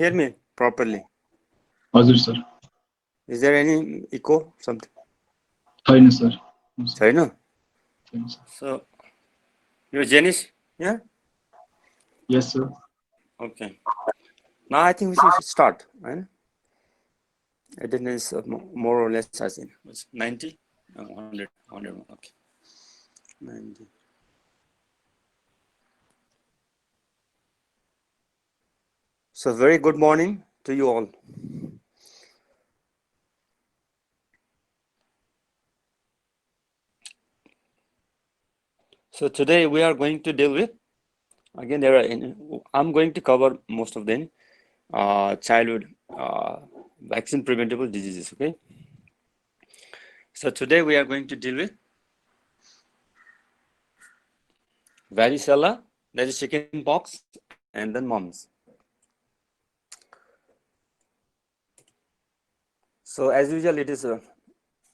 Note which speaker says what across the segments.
Speaker 1: hear me properly?
Speaker 2: हजुर sir
Speaker 1: Is there any echo? Something?
Speaker 2: छैन sir
Speaker 1: Sorry, no.
Speaker 2: छैन sir
Speaker 1: So you're Janish? Yeah.
Speaker 2: Yes sir
Speaker 1: Okay. Now I think we should start. Right? Attendance more or less, I think, was 90, 100, 100. Okay. 90. So very good morning to you all. So today we are going to deal with, again, I'm going to cover most of them, childhood vaccine preventable diseases, okay? So today we are going to deal with varicella, that is chicken pox, and then mumps. So as usual, it is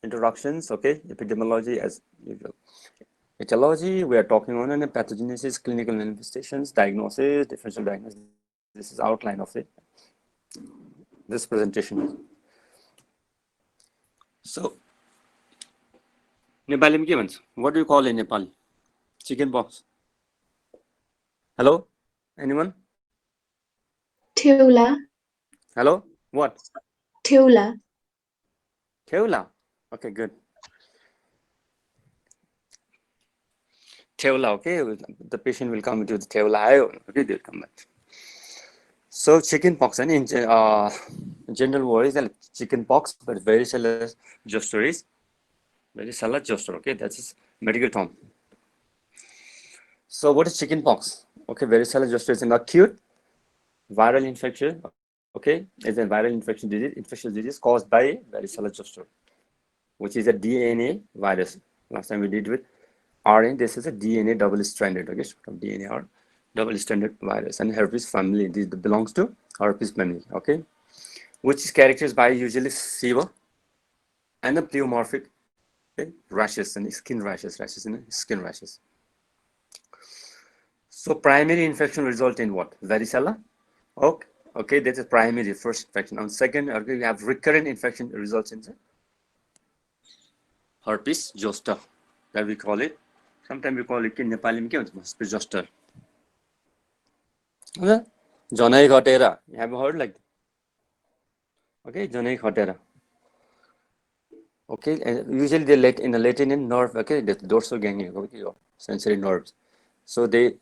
Speaker 1: introductions, okay? Epidemiology as usual. Etiology, we are talking on pathogenesis, clinical manifestations, diagnosis, differential diagnosis. This is outline of this presentation. So, Nepali में के भन्छ? What do you call in Nepali? Chicken pox. Hello? Anyone?
Speaker 3: Theula.
Speaker 1: Hello? What?
Speaker 3: Theula.
Speaker 1: Theula. Okay, good. Theula, okay? The patient will come into the theula. Okay, they'll come back. So chicken pox, and in general word is like chicken pox, but varicella zoster is varicella zoster. Okay, that's his medical term. So what is chicken pox? Okay, varicella zoster is an acute viral infection. Okay, it's a viral infection disease, infectious disease caused by varicella zoster, which is a DNA virus. Last time we did with RNA. This is a DNA double-stranded. Okay, from DNA or double-stranded virus, and herpes family. This belongs to herpes family. Okay, which is characterized by usually fever and the pleomorphic, okay, rashes and skin rashes, skin rashes. So primary infection result in what? Varicella. Okay, okay, that's a primary first infection. On second, okay, we have recurrent infection results in the herpes zoster, that we call it. Sometimes we call it in Nepali herpes zoster. Okay, Janai Khatera. You have heard like that? Okay, Janai Khatera. Okay, and usually they let in the Latin in nerve, okay, the dorsal ganglia, okay, your sensory nerves. So they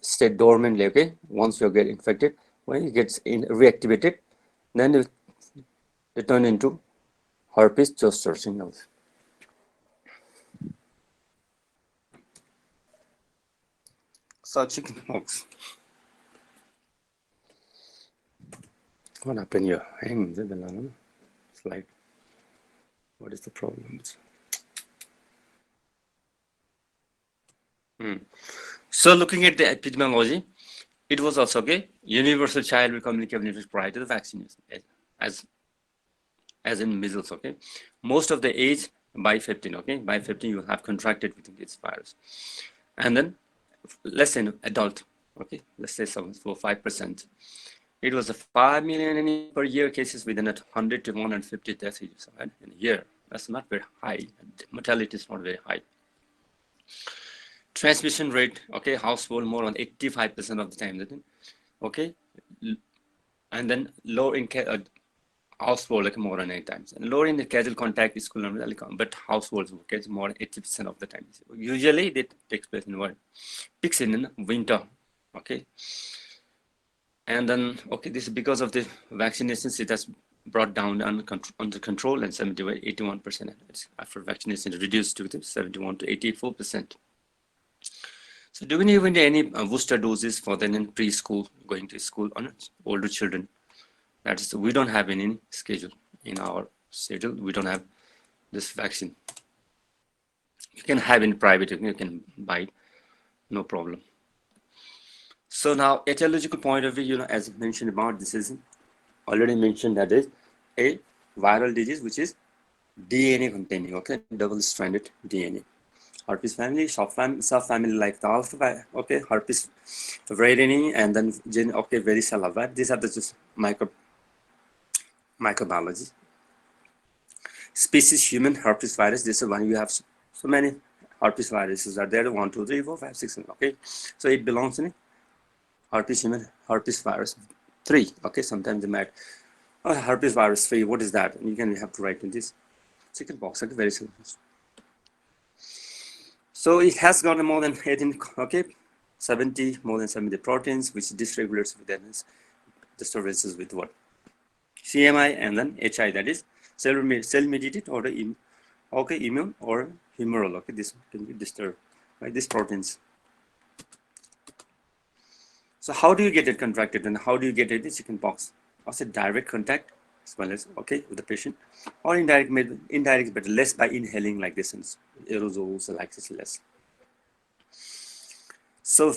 Speaker 1: stay dormantly, okay, once you get infected, when it gets reactivated, then they turn into herpes zoster signals. So chickenpox. What happened here? Hang the slide. What is the problem? So looking at the epidemiology, it was also okay. Universal childhood communicable immunity prior to the vaccination, as in measles. Okay, most of the age by 15. Okay, by 15 you have contracted with this virus, and then less than adult. Okay, let's say 5%. It was a 5 million per year cases within 100 to 150 deaths in a year. That's not very high. Mortality is not very high. Transmission rate, okay, household more than 85% of the time, okay, and then low in household like more than 8 times, and lower in the casual contact is school, but households okay, more than 80% of the time. Usually that takes place in what peaks in winter, okay, and then okay, this is because of the vaccinations. It has brought down under control, and 81% after vaccination reduced to 71 to 84%. So do we need any booster doses for then in preschool, going to school on older children? That is, we don't have any schedule in our schedule. We don't have this vaccine. You can have in private, you can buy, no problem. So now, etiological point of view, as mentioned about, this is already mentioned that is a viral disease which is DNA containing, okay, double-stranded DNA. herpes family, subfamily like the alpha, okay, herpes variany, and then okay, varicella. But these are the just microbiology. Species human herpes virus. This is one you have so many herpes viruses are there. 1, 2, 3, 4, 5, 6. Okay, so it belongs in herpes human herpes virus 3. Okay, sometimes they might herpes virus 3. What is that? And you can have to write in this chicken box. Okay, very simple. So it has got more than 18. Okay, 70 more than 70 proteins, which dysregulates within disturbances with what CMI and then HI, that is cell mediated or the okay, immune or humoral. Okay, this can be disturbed by these proteins. So how do you get it contracted and how do you get it in chicken pox? Also direct contact as well as okay with the patient, or indirect but less by inhaling like this and aerosols like this less. So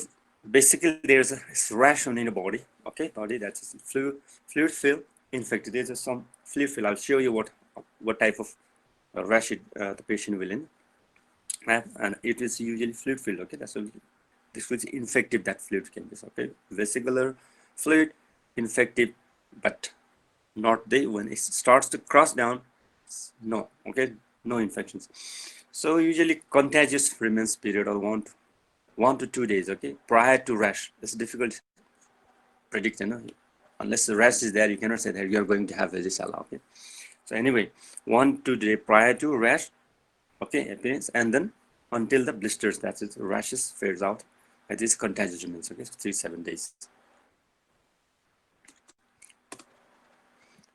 Speaker 1: basically there's a ration in the body, okay, body that's fluid fill infected. There's some fluid fill. I'll show you what type of rash the patient will in have, and it is usually fluid filled. Okay, that's what this was infective, that fluid can be okay, vesicular fluid infective, but not the when it starts to cross down, no, okay, no infections. So usually contagious remains period of 1 to 2 days, okay, prior to rash. It's difficult to predict, you know, unless the rash is there, you cannot say that you are going to have varicella. Okay, so anyway, 1 to 2 days prior to rash, okay, appearance, and then until the blisters, that's it, rashes fades out. It is contagious remains, okay, 3-7 days.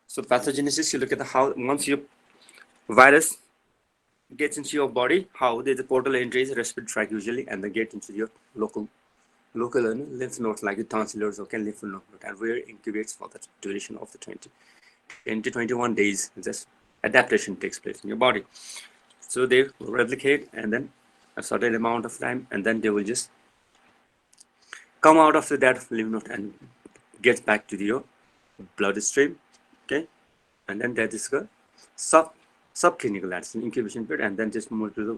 Speaker 1: So pathogenesis, you look at the how once your virus gets into your body, how there's a portal entries, respiratory tract usually, and they get into your local lymph nodes like the tonsillars, okay, lymph node, and where it incubates for the duration of the 20 to 21 days. Just adaptation takes place in your body. So they replicate and then a certain amount of time, and then they will just come out of that lymph node and get back to your bloodstream, okay, and then that is the subclinical, that's an incubation period, and then just move to the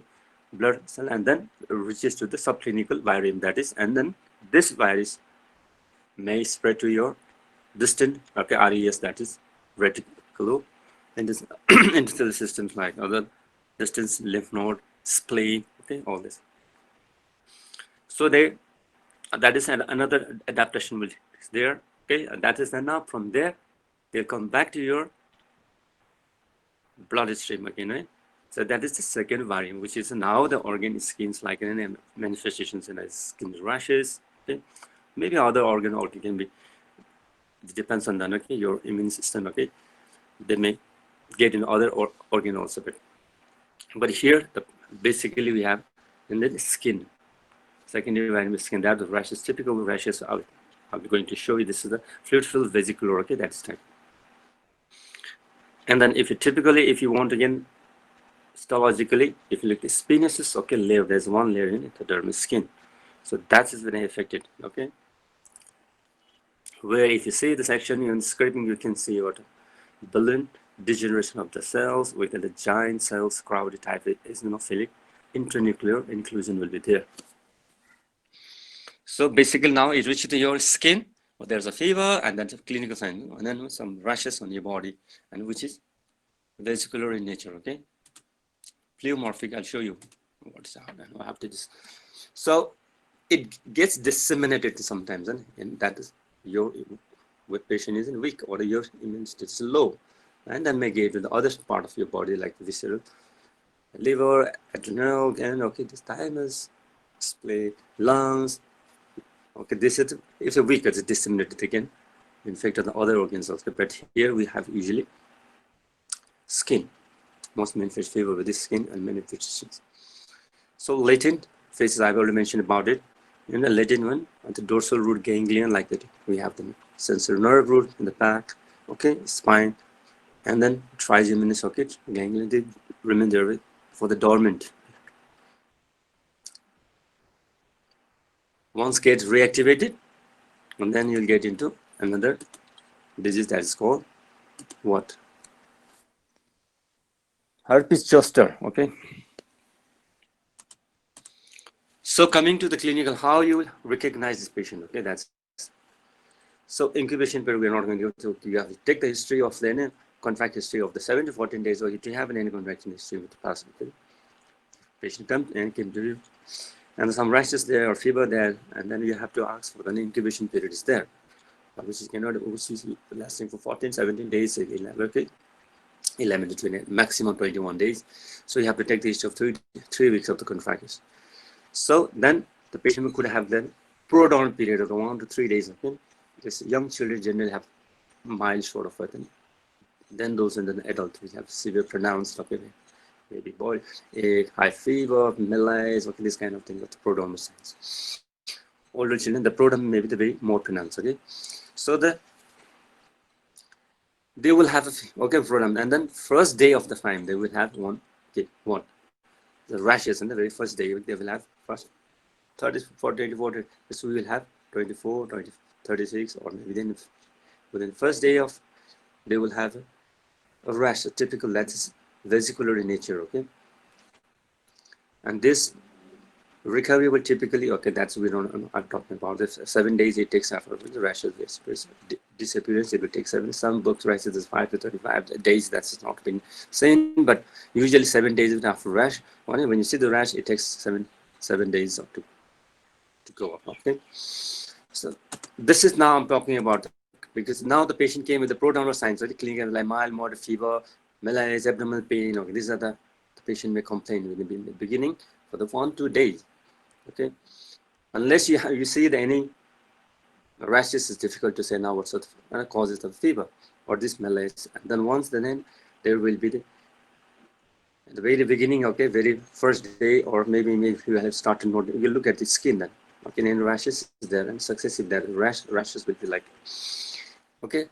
Speaker 1: blood cell and then reaches to the subclinical virium, that is, and then this virus may spread to your distant, okay, RES, that is reticulo, and this into the systems like other distant lymph node, spleen, okay, all this. So they that is another adaptation will is there, okay, and that is then now from there they'll come back to your bloodstream again, right? So that is the second variant, which is now the organ skins like in manifestations in skin rashes, okay? Maybe other organ also can be, it depends on the, okay, your immune system, okay? They may get in other organ also, but here basically we have in the skin, secondary variant skin, that the rashes, typical rashes. I'll be going to show you. This is the fluid filled vesicular, okay, that's type. And then if you want again histologically, if you look at spinosis, okay, layer, there's one layer in the dermis skin. So that is very affected, okay. Where if you see the section in scraping, you can see what balloon degeneration of the cells with the giant cells, crowded type eosinophilic intranuclear inclusion will be there. So basically now it reaches to your skin, well, there's a fever and then clinical sign, and then some rashes on your body, and which is vesicular in nature, okay. Pleomorphic, I'll show you what's after this. So it gets disseminated sometimes, and that is your patient is weak or your immune status is low, and then may get to the other part of your body like the visceral, liver, adrenal, and okay, this thymus, spleen, lungs. Okay, this is if a weak, it's disseminated again, infected the other organs also. But here we have usually skin. Most manifest fever with this skin and manifestations. So latent phases, I've already mentioned about it. In the latent one, at the dorsal root ganglion, like that, we have the sensory nerve root in the back, okay, spine, and then trigeminal socket ganglion, they remain there for the dormant. Once gets reactivated, and then you'll get into another disease that is called what? Herpes zoster, okay. So coming to the clinical, how you will recognize this patient, okay, that's, so incubation period, we're not going to go to, you have to take the history of the contract history of the 7 to 14 days, or you have an any contraction history with the past, okay? Patient comes and came to you, and some rashes there or fever there, and then you have to ask for the incubation period is there, which is cannot, which is lasting for 14, 17 days, okay? 11 to 20, maximum 21 days. So you have to take the history of 3 weeks of the contractions. So then the patient could have then prolonged period of 1 to 3 days. Okay, this young children generally have mild sort of thing. Then those in the adult we have severe pronounced, okay, maybe boy, high fever, malaise, okay, this kind of thing, with prodromal signs. Older children, the prodrome may be the very more pronounced. Okay, so they will have okay prodrome, and then first day of the time they will have one, okay, one, the rashes, and the very first day they will have first 34, 24, so we will have 24, 20, 36, or within first day of, they will have a rash, a typical, that is vesicular in nature, okay? And this recovery will typically, okay, that's, we don't, I'm talking about this, 7 days it takes after the rashes disappearance, it will take 7, some books write it as 5 to 35 days, that's not been seen, but usually 7 days after rash, when you see the rash, it takes 7 days to go up, okay? So this is now I'm talking about, because now the patient came with the prodromal signs, right? Clinical like mild, moderate fever, malaise, abdominal pain. Okay, these are the patient may complain in the beginning for the 1-2 days. Okay, unless you see any rashes, is difficult to say now what sort of causes of fever or this malaise. And then once then there will be the very beginning, okay, very first day, or maybe you have started noting, you look at the skin then. Okay, and rashes is there, and successive there rashes will be like, okay,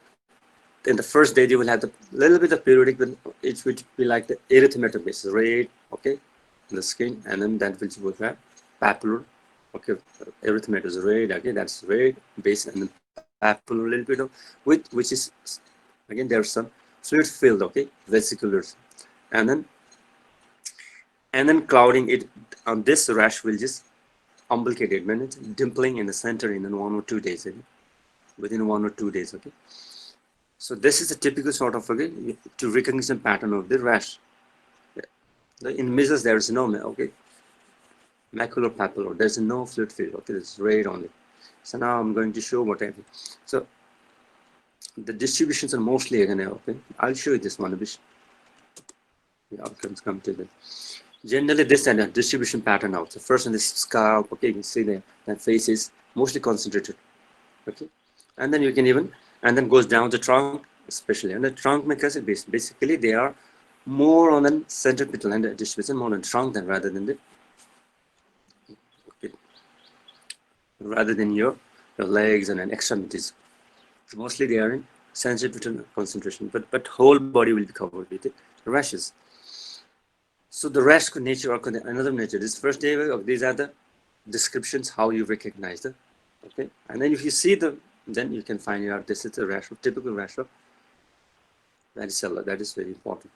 Speaker 1: in the first day you will have the little bit of periodic, but it would be like the erythematous red, okay, in the skin, and then that will have papular, okay, erythematous red, okay, that's red base, and then papular a little bit of, which is again there's some fluid filled, okay, vesiculars, and then clouding it on this rash will just umbilicated, when it's dimpling in the center in 1 or 2 days, within 1 or 2 days, okay. So this is a typical sort of, okay, to recognition pattern of the rash. In measles there is no, okay, macular papular, there's no fluid field, okay, it's red only. So now I'm going to show what I have. So the distributions are mostly again, okay, I'll show you this one, which the outcomes come to this. Generally, this and a distribution pattern out. So first on the scalp, okay, you can see that face is mostly concentrated, okay, and then you can even, and then goes down the trunk, especially, and the trunk makers basically they are more on the centripetal and the distribution more on the trunk than rather than the, okay, rather than your legs and extremities. Mostly they are in centripetal concentration, but whole body will be covered with it, rashes. So the rash nature or another nature. This first day of these are the descriptions how you recognize them. Okay, and then if you see them, then you can find out this is a rash of typical rash of varicella. That is very important.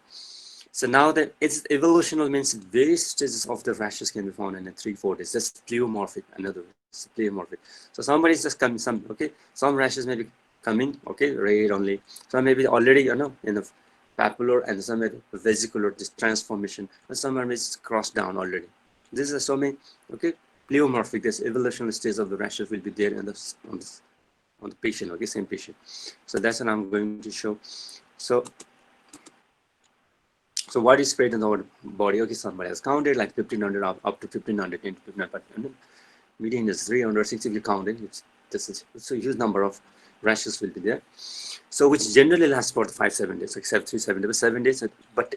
Speaker 1: So now that it's evolutional means various stages of the rashes can be found in 3-4 days. That's pleomorphic. Another pleomorphic. So somebody's just coming. Some rashes may be coming. Okay, red only. Some may be already in the papular, and some vesicular, this transformation, and some are crossed down already. This is so many, okay, pleomorphic, this evolutionary stage of the rashes will be there on the patient, okay, same patient. So that's what I'm going to show. So what is spread in the body? Okay, somebody has counted like 1500 up to 1500 into 1500. Median is 360 if you count it. This is so huge number of rashes will be there. So which generally lasts for 5-7 days, except 3-7 days, 7 days. But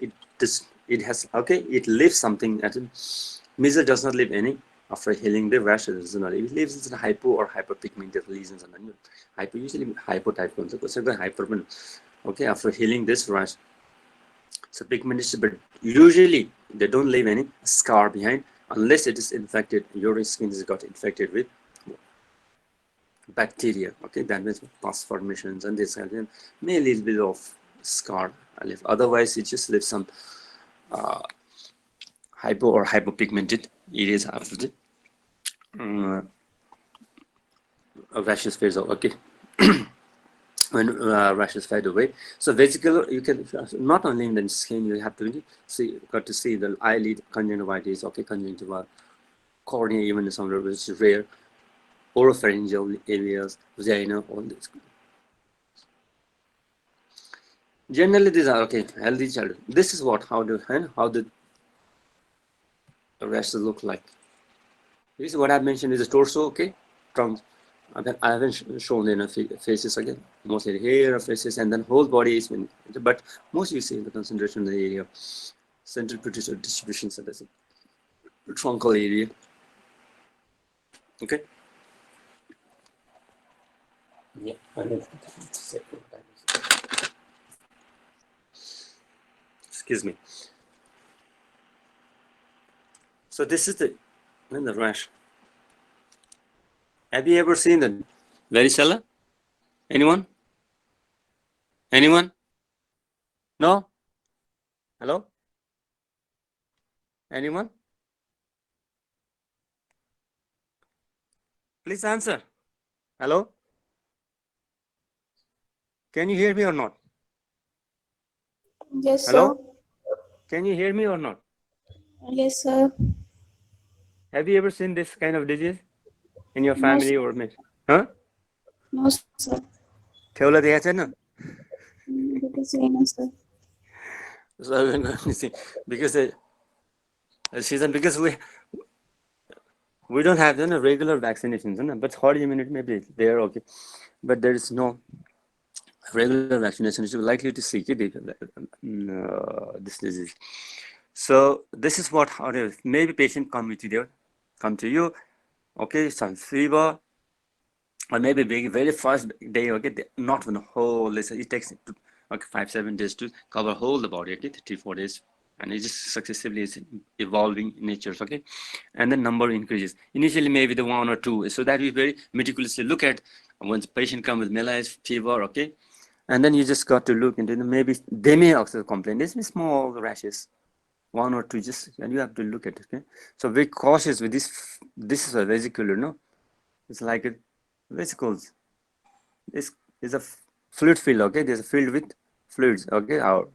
Speaker 1: it has, okay, it leaves something. Measles does not leave any after healing the rashes. It leaves in hypo or hyperpigmented lesions, and hypo usually hypotype ones. Hyper, okay, after healing this rash. So pigmentation, but usually they don't leave any scar behind unless it is infected. Your skin has got infected with bacteria, okay, that means pus formations and this kind of may a little bit of scar leave. Otherwise, it just leaves some hypo or hypopigmented areas after the mm, rashes fades out. Okay. When rashes fade away. So vesicle, you can not only in the skin, you have to see, got to see the eyelid, conjunctivitis, okay, conjunctiva, cornea, even somewhere which is rare, oropharyngeal areas, vagina, all this. Generally, these are okay. Healthy child. This is what how the rashes look like. This is what I've mentioned is the torso, okay, trunk. I haven't shown in faces again. Mostly hair, faces, and then whole body is been, but most you see the concentration in the area, central pituitary distribution center, truncal area. Okay. Yeah. Excuse me. So this is the rash. Have you ever seen the varicella? Anyone? Anyone? No? Hello? Anyone? Please answer. Hello? Can you hear me or not?
Speaker 3: Yes, sir.
Speaker 1: Hello? Can you hear me or not?
Speaker 3: Yes, sir.
Speaker 1: Have you ever seen this kind of disease in your
Speaker 3: No,
Speaker 1: family
Speaker 3: sir.
Speaker 1: or me? Huh?
Speaker 3: No, sir.
Speaker 1: Theola dekha chaina?
Speaker 3: Because no, sir.
Speaker 1: So I'm going to see because season because we don't have regular vaccinations, but herd immunity maybe there okay, but there is no regular vaccination is likely to see this disease. So this is what how maybe patient come to you, okay, some fever, or maybe very first day, okay, not even a whole. Let's say it takes okay 5-7 days to cover whole the body, okay, 3-4 days, and it just successively is evolving in nature, okay, and the number increases. Initially, maybe the 1 or 2, so that we very meticulously look at when the patient comes with malaise, fever, okay, and then you just got to look into maybe they may also complain. There's small rashes, 1 or 2, just and you have to look at it. Okay, so very cautious with this. This is a vesicular, no, it's like a vesicles. This is a fluid field, okay? There's a field with fluids, okay? Our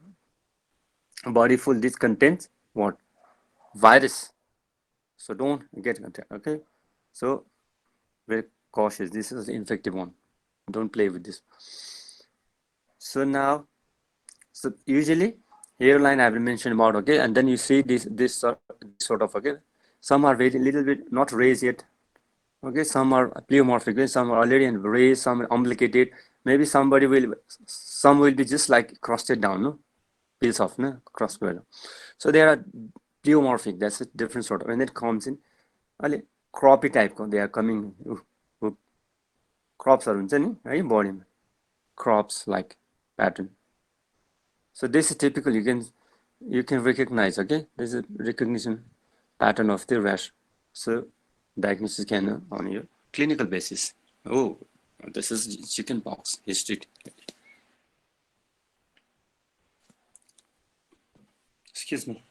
Speaker 1: body full, this contains what? Virus. So don't get contact, okay? So very cautious. This is the infective one. Don't play with this. So now, so usually hairline I will mention about, okay? And then you see this sort of, okay? Some are very little bit not raised yet, okay, some are pleomorphic, some are already in raised, some are umbilicated. Maybe some will be just like crusted down, no, peels off, no, crusted. So there are pleomorphic. That's a different sort of. When it comes in, croppy type, they are coming. Crops are in right body, crops like pattern. So this is typical. You can recognize. Okay, there's a recognition pattern of the rash. So diagnosis can on your clinical basis. Oh, this is chicken pox history. Excuse me.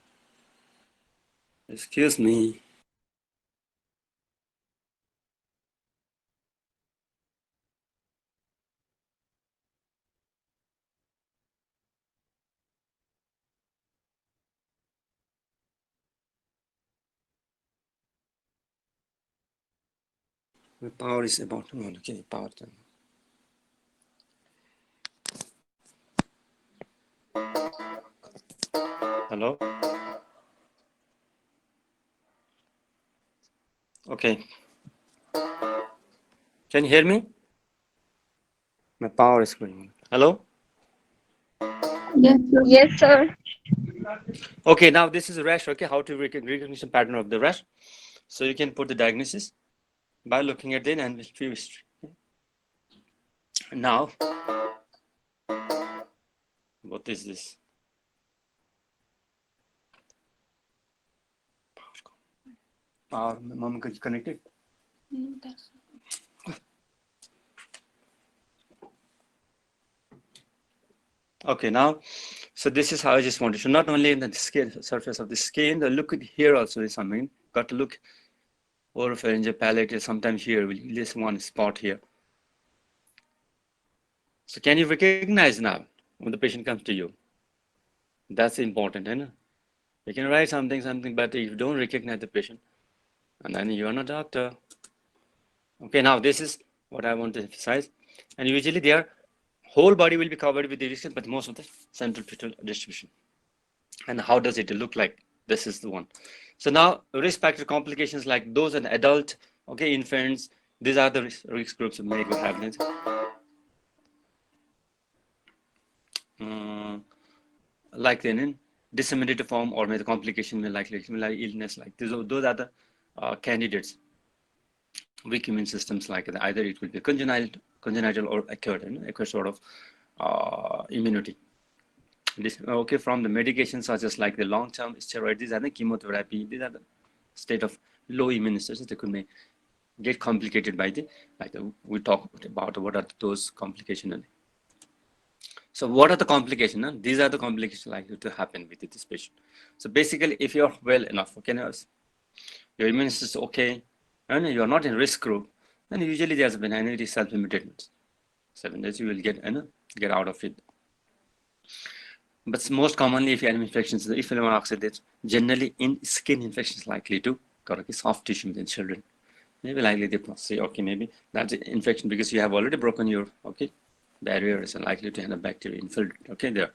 Speaker 1: Excuse me. The power is about okay, power time. Hello? Okay. Can you hear me? My power is going on. Hello?
Speaker 3: Yes, sir.
Speaker 4: Yes, sir.
Speaker 1: Okay, now this is a rash, okay? How to recognition pattern of the rash. So you can put the diagnosis by looking at the and history. Now, what is this? Power, mom connected. Okay, now, so this is how I just wanted to not only in the skin surface of the skin, the look here also is something. Got to look Oropharyngeal palate is sometimes here, this one spot here. So can you recognize now when the patient comes to you? That's important, you know. You can write something, but if you don't recognize the patient, and then you are not a doctor. Okay, now this is what I want to emphasize. And usually their whole body will be covered with iris, but most of the central pituitary distribution. And how does it look like? This is the one. So now risk factor complications like those in adult, okay, infants, these are the risk groups of medical habits. Like in disseminated form or the complication like illness like those are the candidates. Weak immune systems like either it will be congenital or acquired sort of immunity. Okay, from the medications such as like the long-term steroids, these are the chemotherapy, these are the state of low immune systems that could get complicated by we talk about what are those complications. So what are the complications? These are the complications likely to happen with this patient. So basically, if you're well enough, okay, your immune system is okay, and you're not in risk group, then usually there's benignity self-limited. 7 days you will get out of it. But most commonly, if you have infections, if you want oxidate, generally in skin infections likely to correct soft tissue in children. Maybe likely they say, okay, maybe that's an infection because you have already broken your barrier is likely to have a bacteria infiltrate. Okay, there.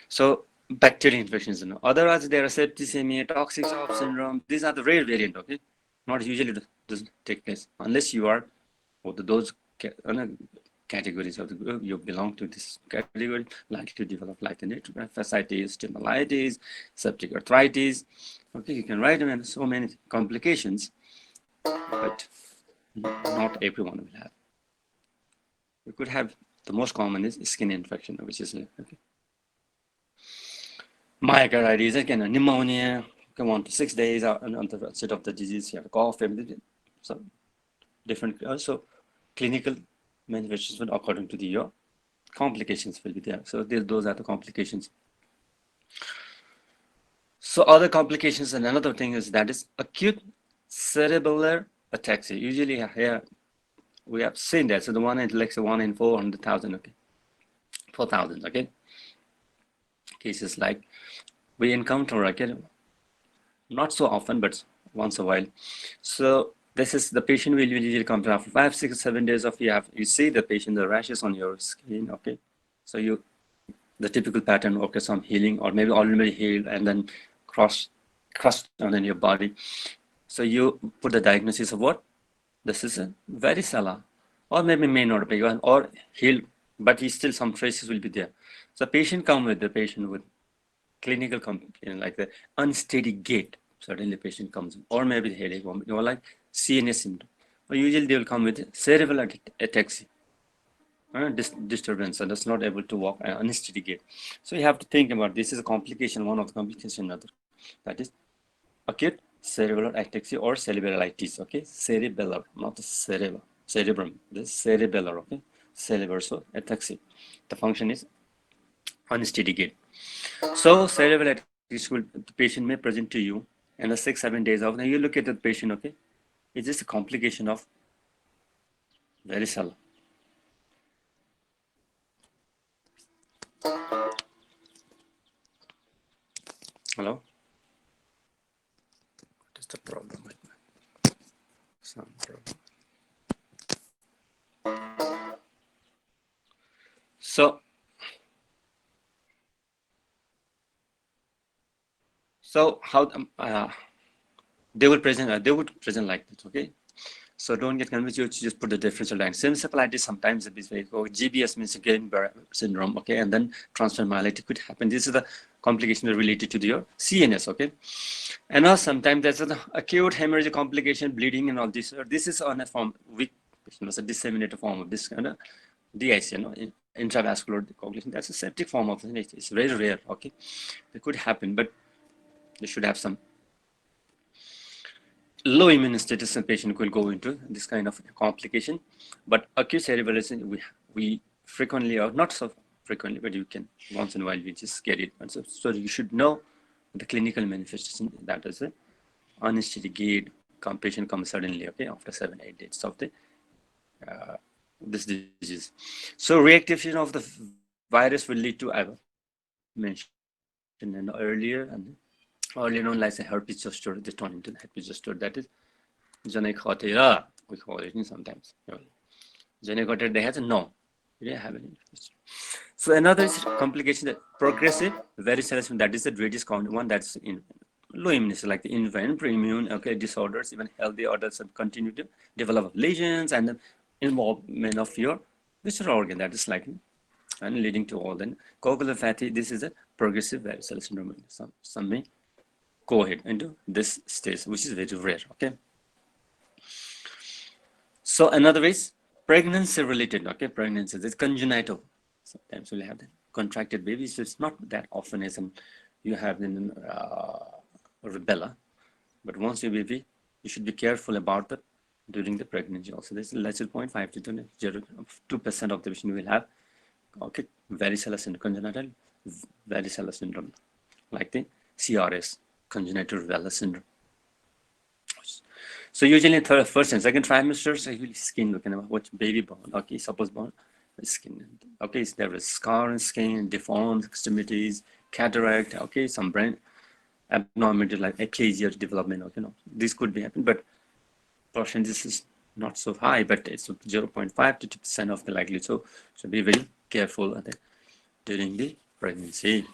Speaker 1: So bacterial infections, Otherwise, there are septicemia, toxic shock syndrome. These are the rare variant. Okay, not usually doesn't take place unless you are those categories of the group you belong to. This category likely to develop like the fasciitis, stomatitis, septic arthritis. Okay, you can write them in so many complications, but not everyone will have. You could have the most common is skin infection, which is okay. Myocarditis, again, pneumonia, come on to 6 days on the set of the disease, you have cough, everything. So different, also clinical manifestations according to your complications will be there. So those are the complications. So other complications, and another thing is that is acute cerebellar ataxia. Usually here we have seen that. So the one in like 1 in 400,000, okay, 4,000, okay. Cases like we encounter, okay, not so often, but once a while. So this is the patient will usually come after 5, 6, 7 days of you see the patient, the rashes on your skin, okay. So the typical pattern, okay, some healing or maybe already healed and then crust on your body. So you put the diagnosis of what? This is a varicella, or maybe may not be one or healed, but still some traces will be there. So patient come with clinical complication like the unsteady gait. Certainly patient comes, or maybe the headache, or like CNS symptom. Or usually they will come with cerebral ataxia, disturbance, and that's not able to walk, unsteady gait. So you have to think about this is a complication, one of the complications, another. That is acute cerebral ataxia or cerebralitis, okay? Cerebellar, not the cerebrum. This is cerebellar, okay? Cerebral, so ataxia. The function is unsteady gait. So cerebral ataxia, the patient may present to you in the 6, 7 days of. Now you look at the patient, okay? Is this a complication of varicella? Hello? What is the problem with some problem? So how they would present like this, okay? So don't get confused. You just put the differential line. Encephalitis sometimes it is very GBS means Guillain-Barré syndrome, okay, and then transfer myelitis could happen. This is the complication related to your CNS, okay. And now sometimes there's an acute hemorrhage complication, bleeding, and all this. This is on a form weak, a disseminated form of this kind of DIC, intravascular coagulation. That's a septic form of it. It's very rare, okay. It could happen, but they should have some low immune status, and patient will go into this kind of complication. But acute cerebral, we frequently, or not so frequently, but you can once in a while we just get it. And so you should know the clinical manifestation, that is unsteady gait, patient comes suddenly, okay, after 7-8 days of the this disease. So reactivation of the virus will lead to, I mentioned earlier, and earlier known like a herpes zoster, the turn into the herpes zoster, that is Janekotera, we call it sometimes. Janekotera, they have no, they didn't have any. So another complication, that progressive varicella, that is the greatest common one, that's in low immunity, like the infant, pre-immune, okay, disorders, even healthy adults continue to develop lesions and the involvement of your visceral organ, that is like, and leading to all then coagulopathy. This is a progressive varicella syndrome. Some may go ahead into this stage, which is very rare, okay. So another is pregnancy related, okay, pregnancy, it's congenital. Sometimes we'll have the contracted babies, so it's not that often as you have in rubella, but once your baby, you should be careful about that during the pregnancy also. There's less than 0.5 to 2% of the patient will have, okay, varicella syndrome, congenital varicella syndrome, like the CRS, congenital rubella syndrome. So usually in first and second trimesters, I will skin looking at what baby born, okay, suppose born, skin, okay, so there is scar on skin, deformed extremities, cataract, okay, some brain abnormality like aphasia development, okay, no, this could be happen, but percentage is not so high, but it's 0.5 to 2% of the likelihood. So be very careful during the pregnancy.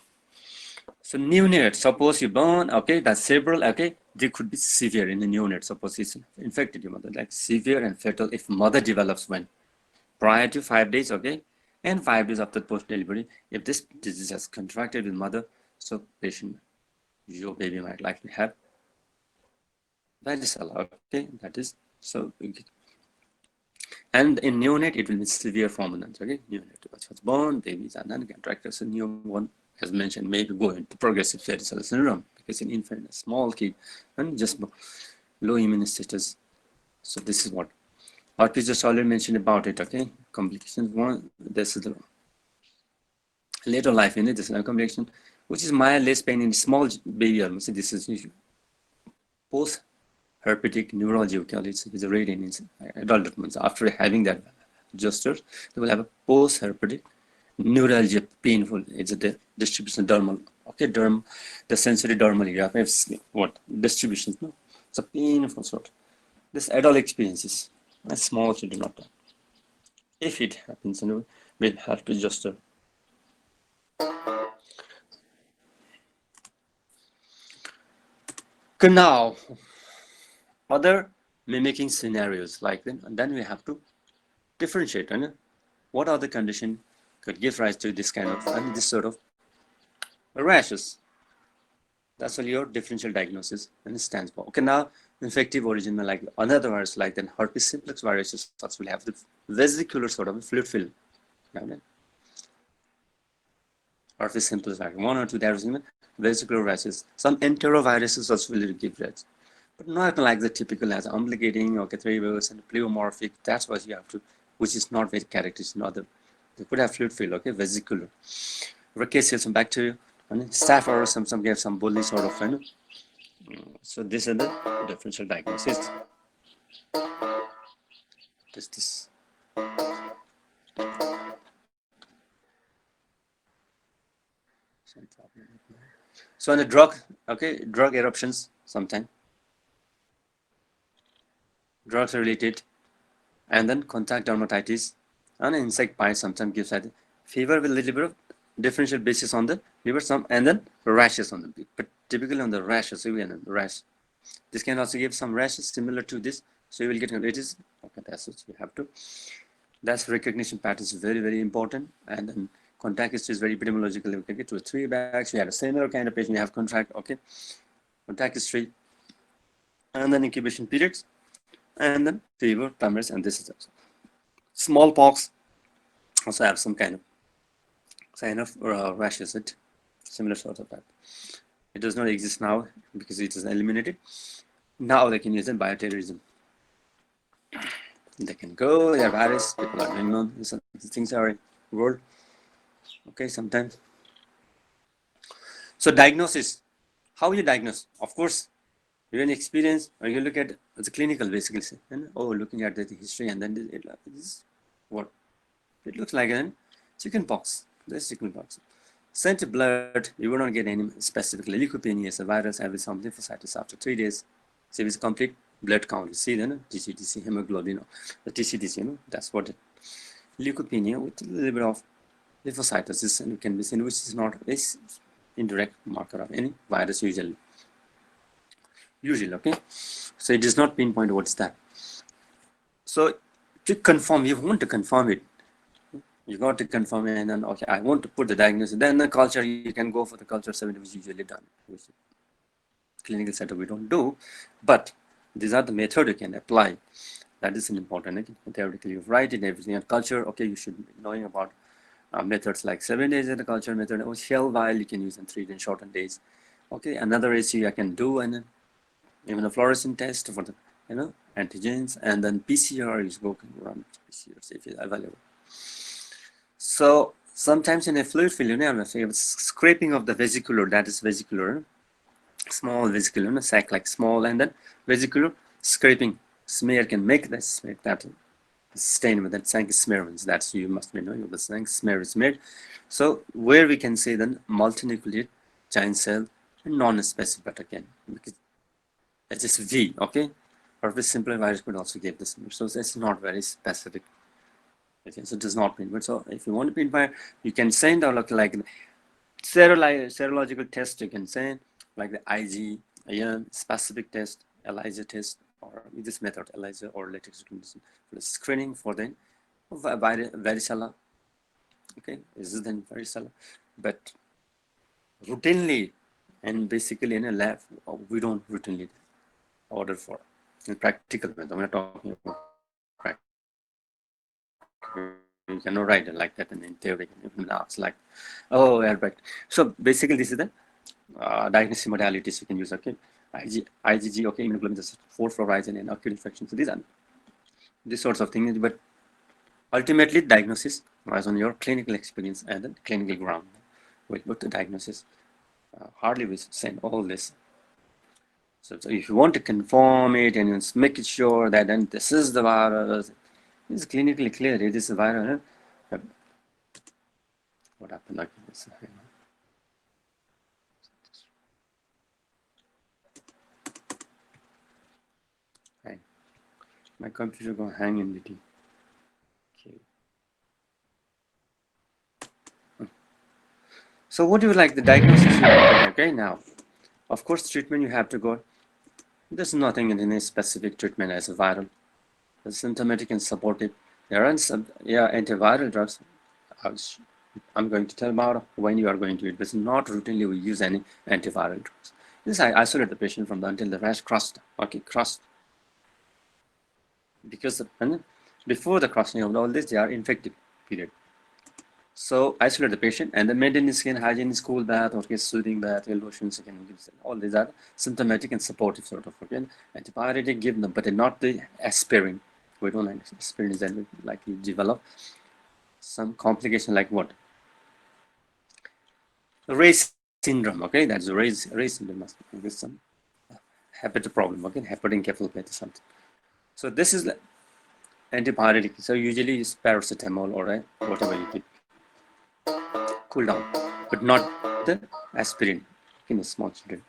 Speaker 1: So neonate, suppose you born, okay, that's cerebral, okay, they could be severe in the neonate. Suppose it's infected your mother, like severe and fatal if mother develops when prior to 5 days, okay, and 5 days after post delivery. If this disease has contracted with mother, so patient, your baby might likely have varicella, okay, that is so. And in neonate, it will be severe form, okay, neonate was born, babies are then contracted. So new one, as mentioned, maybe go into progressive varicella syndrome because in infant, a small kid, and just low immune status. So this is what Harpreet just already mentioned about it, okay? Complications one, this is the later life in it, this is a complication, which is mild less pain in small baby. So this is post herpetic neurology, okay? It's a rate in adult development. After having that gestures, they will have a post herpetic neuralgia, painful. It's a distribution dermal, okay? The sensory dermal area. What distributions? No, it's a painful sort. This adult experiences, a small children not. If it happens, we'll have to just now other mimicking scenarios like then we have to differentiate, and what other condition could give rise to this kind of and this sort of rashes. That's all your differential diagnosis and it stands for. Okay, now infective origin like another virus like then herpes simplex viruses such will have the vesicular sort of fluid film. Herpes simplex virus, one or two, there is even vesicular rashes. Some enteroviruses also will give rash, but not like the typical as umbilicating or catharius and pleomorphic. That's what you have to, which is not very characteristic. In other, they could have fluid field, okay, vesicular. Rickettsia, some bacteria, and staph aureus, some get some bully sort of, so this is the differential diagnosis. This. So on the drug, okay, drug eruptions sometimes. Drugs related, and then contact dermatitis and insect bites sometimes gives that fever with a little bit of differential basis on the liver, some and then rashes on the beak, but typically on the rashes, even rash. This can also give some rashes similar to this, so you will get it is okay. That's what you have to. That's recognition pattern is very very important, and then contact history is very epidemiological. You can get to 3 bags. You had a similar kind of patient. You have contract, okay, contact history, and then incubation periods, and then fever, tremors, and this is also smallpox. Also have some kind of rashes. It similar sort of that. It does not exist now because it is eliminated. Now they can use it bioterrorism. They can go. They are virus. People are doing on these things are in the world. Okay, sometimes. So diagnosis. How you diagnose? Of course, You can experience, or you look at the clinical basically, and looking at the history, and then this what it looks like an chicken pox. This chicken pox. Sent blood, you will not get any specifically leukopenia as a virus have some lymphocytes after 3 days. So it's complete blood count. You see then TCDC hemoglobin, the TCDC, that's what it, leukopenia with a little bit of lymphocytosis and can be seen, which is not a indirect marker of any virus usually. Okay. So it does not pinpoint what's that. So to confirm, you want to confirm it. You got to confirm it, and then okay, I want to put the diagnosis. Then the culture, you can go for the culture 7, which is usually done. Which clinical setup we don't do, but these are the method you can apply. That is an important. Theoretically, you write it everything. And culture, okay, you should be knowing about methods like 7 days in the culture method, or shell vial you can use in 3 days, shortened days. Okay, another issue I can do, and even a fluorescent test for the antigens, and then PCR is go run PCR if it's available. So sometimes in a fluid field, scraping of the vesicular, that is vesicular, small vesicular, sac like small, and then vesicular scraping smear can make that smear, that stain with that sank smear means that's you must be knowing the sank smear is made. So where we can say then multinucleate giant cell and non-specific, but again because it's just V, okay, or this simpler virus could also give this smear, so it's not very specific. Okay, so it does not pinpoint. So if you want to pinpoint, you can send out like serological test. You can send like the IG, specific test, ELISA test, or with this method, ELISA or latex for the screening for the varicella. Okay, this is then varicella, but routinely and basically in a lab, we don't routinely order for in practical method. I'm not talking about practical. You cannot write it like that in theory. Now it's like, oh, yeah, right. So basically, this is the diagnostic modalities you can use. Okay, IgG, okay, immunoglobulin, just 4-fluorizine and acute infection. So these sorts of things. But ultimately, diagnosis lies on your clinical experience and the clinical ground. With the diagnosis, hardly we send all this. So if you want to confirm it and you make it sure that then this is the virus, it's clinically clear it is a virus. What happened like this? Hey, my computer gonna hang in between. Okay. So what do you like the diagnosis? Okay, now, of course, treatment you have to go. There's nothing in any specific treatment as a viral. The symptomatic and supportive. There are some antiviral drugs. I'm going to tell about when you are going to use. But not routinely we use any antiviral drugs. This I isolate the patient from until the rash crossed. Okay, crossed. Because before the crossing of all this, they are infected period. So isolate the patient and then maintain skin hygiene, cool bath, or soothing bath, lotions. All these are symptomatic and supportive sort of. Okay, antibiotic give them, but not the aspirin. We don't like aspirin is then like you develop some complication like what? Race syndrome. Okay, that's a race syndrome. With some hepatic problem. Okay, hepatic encephalopathy something. So this is antibiotic. So usually it's paracetamol or whatever you give. Cool down, but not the aspirin in a small children.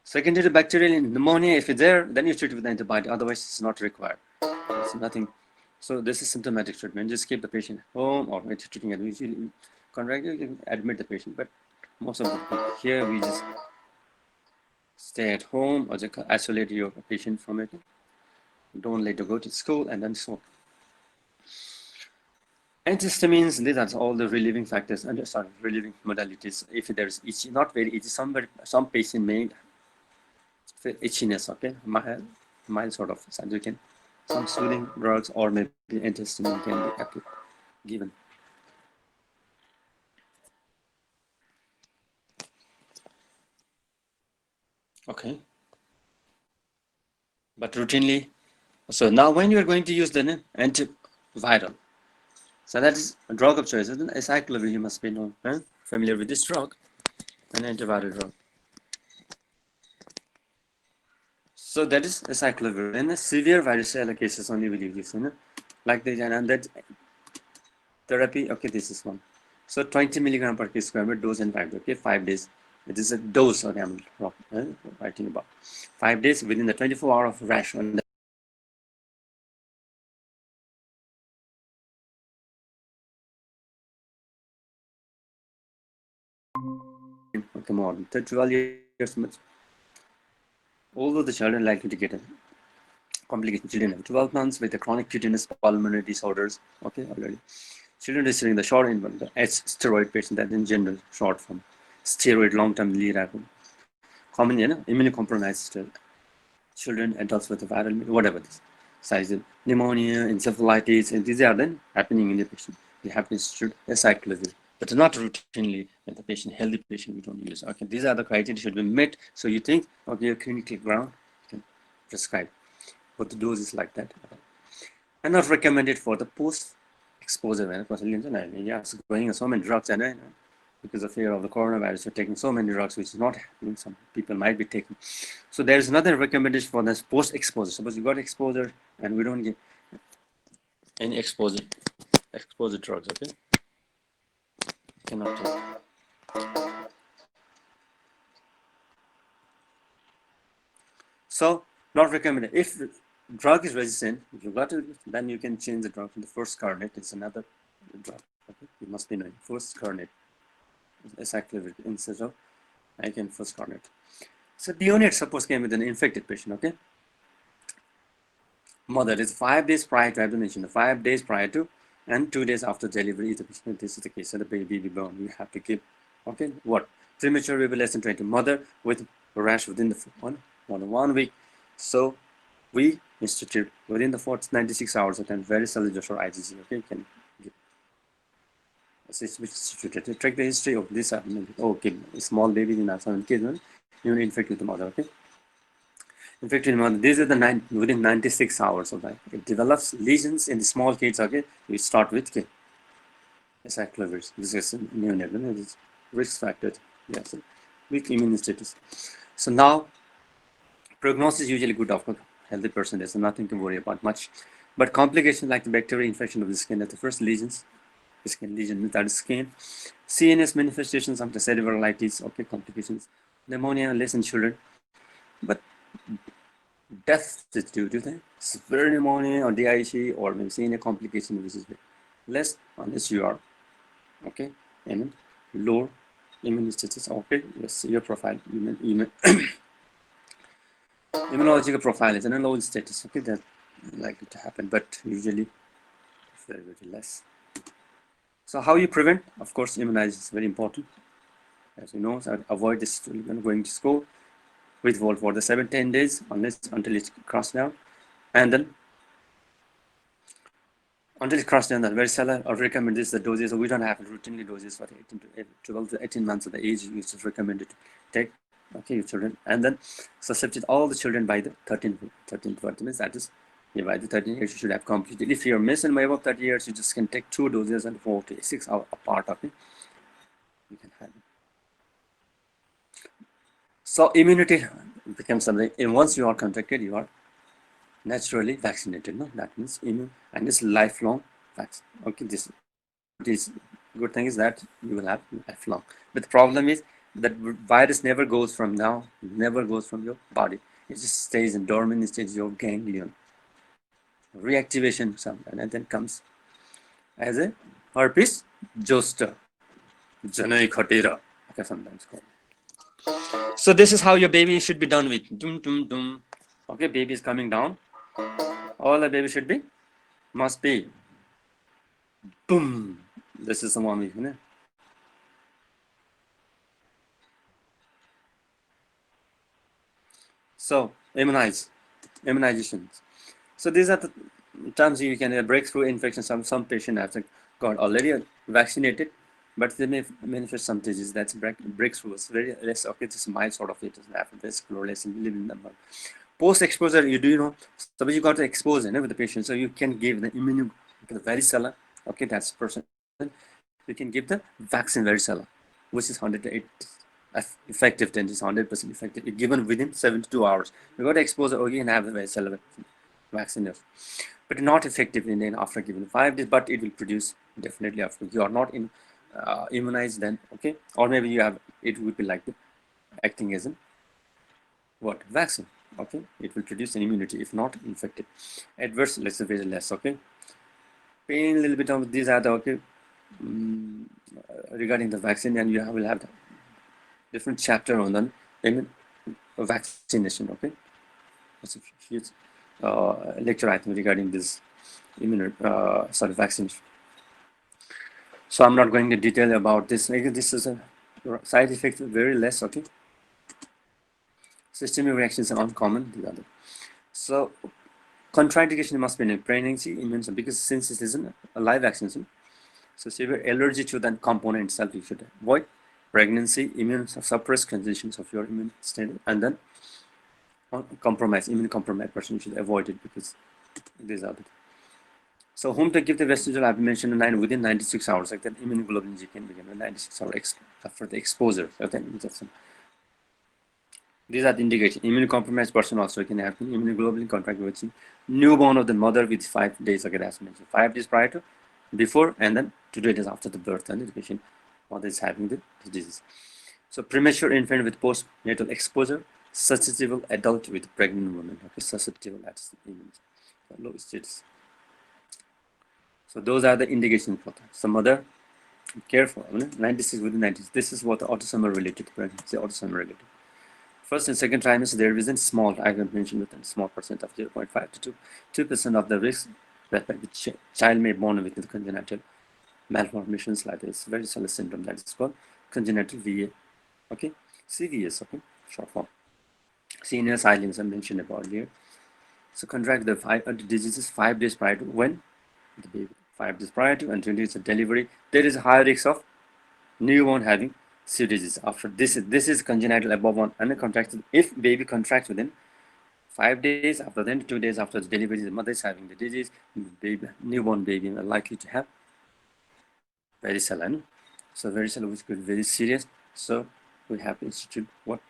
Speaker 1: Secondary bacterial pneumonia, if it's there, then you treat it with antibiotic. Otherwise, it's not required. It's nothing. So this is symptomatic treatment. Just keep the patient home, or if you're treating it, usually contract, you can admit the patient. But most of the people here, we just stay at home or just isolate your patient from it. Don't let them go to school, and then so. Antihistamines, these are all the relieving factors, and relieving modalities. If there's itchy, not very itchy, some patient may feel itchiness, okay, mild sort of, so you can, some soothing drugs or maybe antihistamine can be given. Okay. But routinely, so now when you are going to use the antiviral, so that is a drug of choice, isn't it? Acyclovir, you must be known, familiar with this drug, an antiviral drug. So that is a cyclovir. In a severe varicella cases only will use this, like the and that therapy. Okay, this is one. So 20 milligram per kg square meter dose in 5 days. Okay, 5 days. It is a dose. Okay, I'm writing about 5 days within the 24 hour of rash. Okay, more than 12 years. Although the children likely to get a complication, children have 12 months with the chronic cutaneous pulmonary disorders. Okay, already. Children receiving the short interval, the H steroid patient, that in general short form, steroid long-term rapid, common, immunocompromised children, adults with a viral, whatever this size, pneumonia, encephalitis, and these are then happening in the patient. They happen to a cyclism, but not routinely with the patient, healthy patient, we don't use. Okay, these are the criteria should be met. So you think, okay, you're clinically ground, you can prescribe. But the dose is like that. And not recommended for the post-exposure. Yes, going on so many drugs and because of fear of the coronavirus, you're taking so many drugs, which is not happening. Some people might be taking. So there is another recommendation for this post-exposure. Suppose you got exposure and we don't get any exposure drugs, okay? Cannot take. So not recommended. If drug is resistant, if you got it, then you can change the drug. The first carnet is another drug. Okay? You must be knowing first carnet. Acyclovir instead of I can first carnet. So neonate suppose came with an infected patient. Okay. Mother is 5 days prior to abdomination, 5 days prior to, and 2 days after delivery. This is the case. So the baby will be born. You have to give. Okay. What? Premature baby less than 20. Mother with rash within the 1 week. So we institute within the 96 hours of time varicella zoster or IgG. Okay, you can give. Instituted. Track the history of this. Okay, small baby in our 7 kids. You will infect with the mother. Okay, infected mother. These are the within 96 hours of that. It develops lesions in the small kids. Okay, we start with acyclovir. This is neonatal. This risk factor. Yes, weak immune status. So now prognosis is usually good after healthy person. There's nothing to worry about much. But complications like the bacterial infection of the skin at the first lesions, skin lesion, that is skin, CNS manifestations after cerebralitis, okay, complications, pneumonia, less in children. But death is due to the severe pneumonia or DIC or maybe CNS complication, which is less unless you are, okay, in low immune status. Okay, yes, your profile, immunological profile is in a low status. Okay, that's likely to happen, but usually very, very less. So how you prevent? Of course, immunize is very important. As you know, so avoid this going to school with Volt for the 7-10 days until it's crossed down, and then until it's crossed down the varicella. I recommend this the doses. So we don't have routinely doses for 12 to 18 months of the age. You should recommend it to take. Okay, your children, and then suscepted all the children by the 13 20 minutes. That is, by the 13 years you should have completed. If you're missing by above 30 years, you just can take 2 doses and 4 to 6 hours apart. Okay, you can have it. So immunity becomes something. And once you are contracted, you are naturally vaccinated. No, that means immune, and it's lifelong vaccine. Okay, this good thing is that you will have lifelong. But the problem is that virus never goes from never goes from your body. It just stays in dormant stage of your ganglion. Reactivation sometimes, and then comes as a herpes zoster, Janai Khatira, okay, sometimes called. So this is how your baby should be done with. Dum, dum, dum. Okay, baby is coming down. All the baby should be, must be, boom. This is the one we, So immunizations. So these are the terms you can breakthrough infection. Some patient have got already vaccinated, but they may manifest some disease. That's breakthrough. It's very less. Okay, it's mild sort of it. After this, less living number. Post exposure, suppose you got to expose with the patient, so you can give the the varicella. Okay, that's person. You can give the vaccine varicella, which is 100 to 8 effective, then it's 100% effective. It's given within 72 hours. You got exposure again and have the varicella vaccine, but not effective in after given 5 days. But it will produce definitely after you are not immunized then, okay, or maybe you have, it would be like acting as a what vaccine, okay. It will produce an immunity if not infected. Adverse, let's say very less, okay. Pain a little bit of these are the okay. Regarding the vaccine, and you will have the different chapter on the vaccination, okay. That's a huge lecture item regarding this vaccination. So I'm not going to detail about this. This is a side effect very less, okay. Systemic reactions are uncommon. So contraindication must be in pregnancy, immunism, because since it is a live vaccination, so severe allergy to that component itself you should avoid. Pregnancy, immune suppressed conditions of your immune state, and then immune compromised person you should avoid it because these are the. So whom to give the vestigial, I've mentioned within 96 hours, like that immunoglobulin G can begin with 96 hours after the exposure. Okay, these are the indications. Immunocompromised person also can have immunoglobulin contract with newborn of the mother with 5 days, okay, as mentioned, 5 days prior to, before, and then 2 days after the birth, and the patient mother is having the disease. So premature infant with postnatal exposure, susceptible adult with pregnant woman, okay, susceptible at low status. So those are the indications for that. Some other careful, 96 within 90s. This is what the autosomal related pregnancy, autosomal related. First and second trimester, there is a small, I can mention within small percent of 0.5 to 2% of the risk that the child may be born with the congenital malformations like this varicella syndrome, that is called congenital VA, okay, CVS, okay, short form. Senior silence I mentioned about here. So contract the diseases 5 days prior to when the baby, 5 days prior to and 20 days of delivery. There is a high risk of newborn having disease. After this is congenital above 1 and contracted. If baby contracts within 5 days, after then 2 days after the delivery, the mother is having the disease, newborn baby are likely to have varicella. So varicella which could be very serious. So we have to institute what?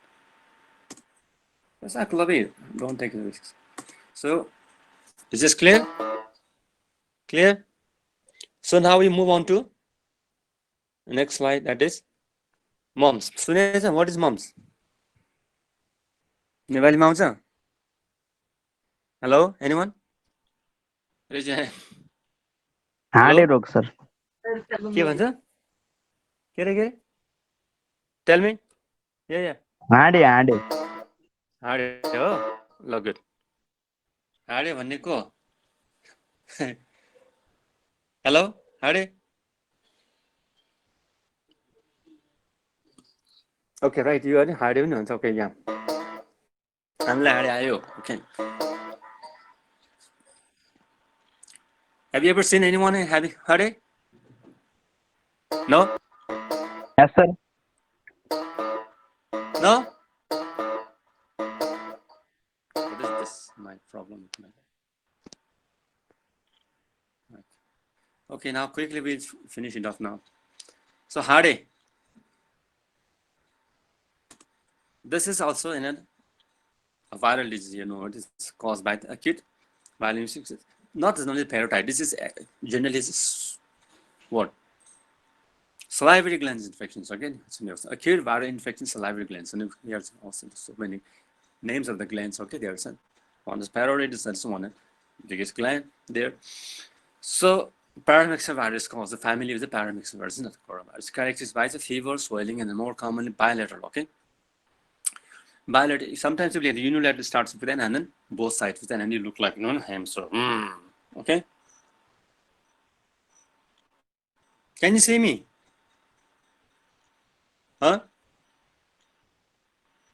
Speaker 1: Don't take the risks. So is this clear? Clear? So now we move on to the next slide, that is mumps. Sunesa, what is mumps? नेपालीमा आउँछ? Hello, anyone? Raise your hand.
Speaker 4: हाँडे रोग sir
Speaker 1: के भन्छ? के रे? Tell me. Yeah.
Speaker 4: हाँडे
Speaker 1: हाडे हो? ल गुड. हाडे भनेको हेलो हाडे. Okay, right. You are हाडे पनि हुन्छ. Okay, yeah. हामीलाई हाडे आयो. Okay. Have you ever seen anyone having हाडे? No?
Speaker 4: Yes sir
Speaker 1: No? What is this? My problem with my right. Okay, now quickly we'll finish it off now. So Hade. This is also in a viral disease, it is caused by the acute viral infection. Not only parotitis. This is generally what? Salivary glands infections. Again, acute viral infection, salivary glands. And here's also so many names of the glands. Okay, there's one is parotitis, that's one biggest gland there. So paramyxovirus causes the family of the paramyxovirus, not the coronavirus. Characterized by the fever, swelling, and more commonly bilateral. Okay, bilateral. Sometimes the unilateral starts with an and then both sides with an and you look like hamster. Okay, can you see me? Huh?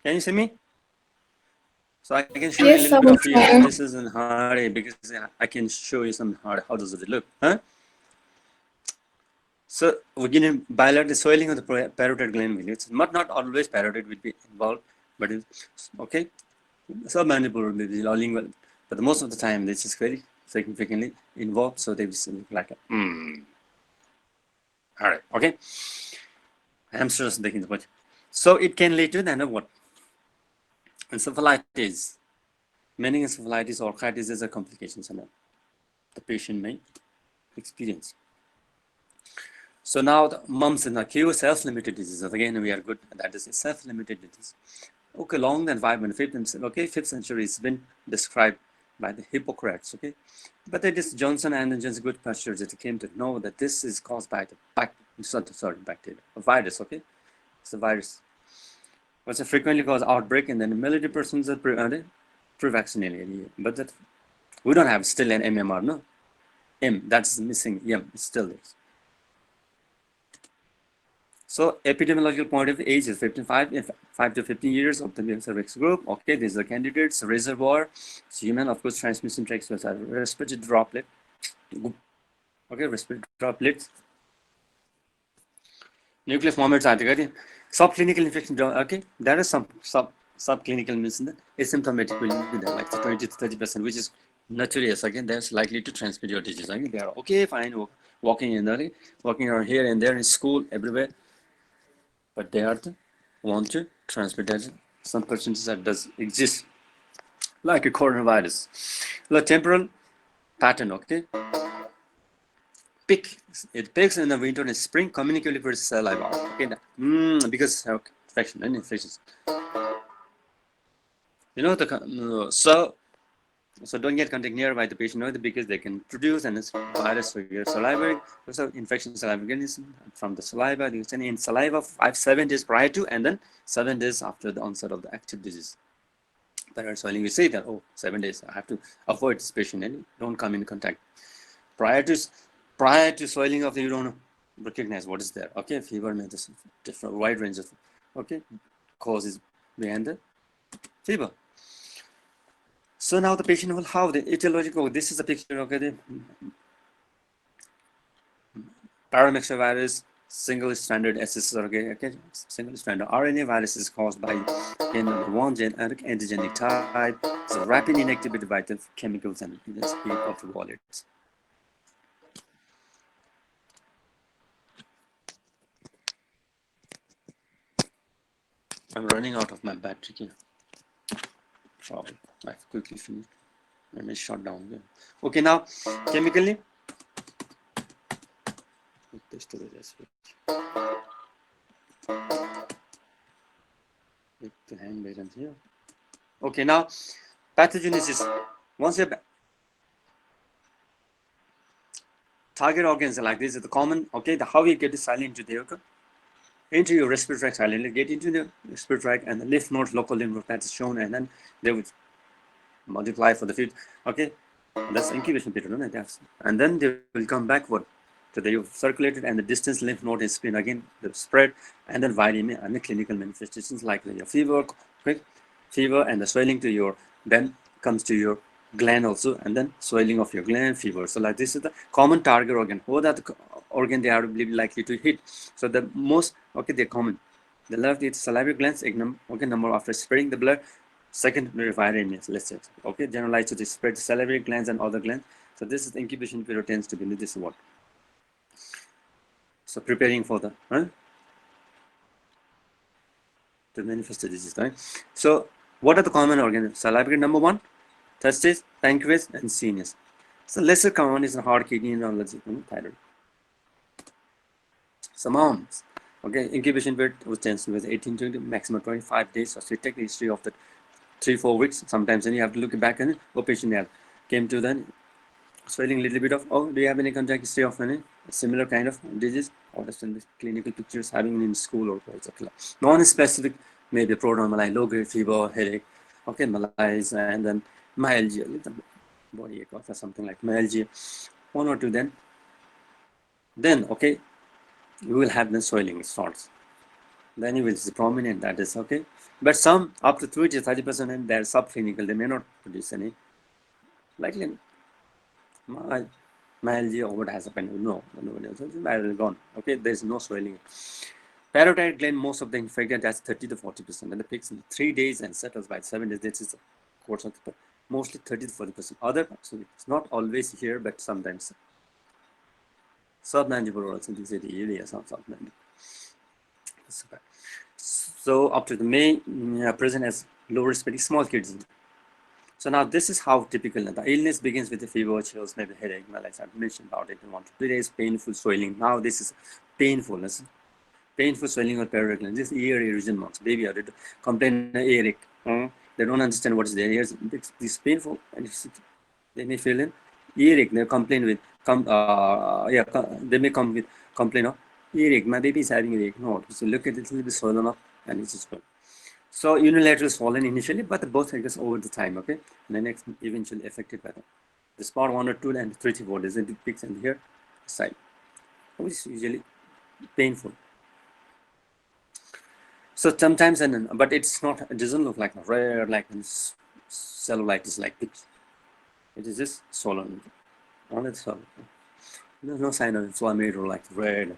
Speaker 1: Can you see me? So I can show you a little bit of here. This is in hard because I can show you some hard. How does it look? Huh? So we're getting bilateral swelling of the parotid gland. It's not always parotid will be involved, but it's okay. Submandibular maybe lingual, but most of the time this is very significantly involved. So they will look like a All right. Okay. Hamsters taking the point. So it can lead to then what? Encephalitis. Meningoencephalitis or orchitis is a complications and the patient may experience. So now the mumps and acute self-limited diseases. Again, we are good. That is a self-limited disease. Okay, long than 5th century has been described by the Hippocrates. Okay, but it is Johnson and Johnson's good postures that came to know that this is caused by the bacteria, a virus. Okay, it's a virus. What's a frequently caused outbreak, and then the military persons are pre-vaccinated. But that we don't have still an MMR, no. M, that's missing. M, still there. So epidemiological point of age is 55, 5 to 15 years of the risk group. Okay, these are the candidates. Reservoir, human, of course, transmission tracks was a respiratory droplet. Okay, respiratory droplets. Nucleus moments are the subclinical infection. Okay, there is some subclinical means asymptomatic will be there, like 20 to 30%, which is notorious. Again, that's likely to transmit your disease. Again, they are okay, fine, walking in early, walking around here and there in school, everywhere. But they are the want to transmit as some percentage that does exist, like a coronavirus. The temporal pattern, okay? It peaks in the winter and spring, communicably for saliva. Okay, because of infection and infections. You know the so don't get contact nearby the patient, because they can produce and it's virus for your saliva. So infection saliva organism from the saliva. You can in saliva 7 days prior to, and then 7 days after the onset of the active disease. But swelling, we say that 7 days I have to avoid this patient and don't come in contact. Prior to swelling of the, you don't recognize what is there. Okay, fever may this different wide range of causes behind the fever. So now the patient will have the etiological. This is a picture of the paramyxovirus, single-stranded SSR, okay, single-stranded RNA virus is caused by one genetic antigenic type. It's a rapid inactivity by the chemicals and the speed of the wallets. I'm running out of my battery here. Probably. I have quickly finished. I may shut down here. Okay, now chemically. The hand button here. Okay, now pathogenesis. Once you target organs like this is the common. Okay, how we get the silent into your respiratory tract silently, get into the respiratory tract, and the lymph nodes, local lymph node that is shown, and then they would multiply for the feed. Okay, that's incubation period, and then they will come backward. So they have circulated, and the distant lymph node is been again the spread, and then viremia and the clinical manifestations like your fever, fever, and the swelling to your, then comes to your gland also, and then swelling of your gland, fever. So like this is the common target organ. What are the organ they are likely to hit? So the most they're common. The left is salivary glands, number after spreading the blood. Second, viremia, let's say. Okay, generalized to the spread salivary glands and other glands. So this is the incubation period tends to be this what. So preparing for the to manifest the disease, right? So what are the common organs? Salivary number 1, testes, pancreas, and sinus. So lesser common is the heart, kidney, neurology, thyroid. So mumps, incubation period which tends to be 18 to maximum 25 days. So we take the history of the 3-4 weeks. Sometimes then you have to look back and patient came to then swelling a little bit of, do you have any contact history of any similar kind of disease, or just in the clinical pictures having in school or non-specific, maybe prodromal, low-grade fever, headache, malaise, and then myalgia, little body ache or something like myalgia, 1 or 2, then we will have the swelling starts. Then you will see prominent, that is but some up to 20 to 30% and they're subclinical, they may not produce any likely myalgia or what has happened. No, myalgia gone. There's no swelling. Parotid gland, most of the infected has 30 to 40%, and the peaks in 3 days and settles by 7 days. This is the course of the mostly 30 to 40%. Other, so it's not always here, but sometimes submandibular also this is the area of submandibular. So up to the May present as low respiratory small kids. So now this is how typical the illness begins with the fever, chills, maybe headache, like I mentioned about it in 1 to 2 days, painful swelling. Now this is painfulness, painful swelling or paralysis. This ear erosion marks. Baby are complain earache. They don't understand what is their ears. This painful and they may feel in earache. They complain with they may come with complain of earache. My baby is having earache. No, so look at it, a little bit swollen up and it's just good. So unilateral swollen initially, but both areas over the time, okay? And the next eventually affected by the spot 1 or 2 and 3 to 4 days. And it picks in here side, which is usually painful. So sometimes, but it's not. It doesn't look like rare, like cellulitis, like this. It is just swollen. Only swollen. There's no sign of inflammatory like red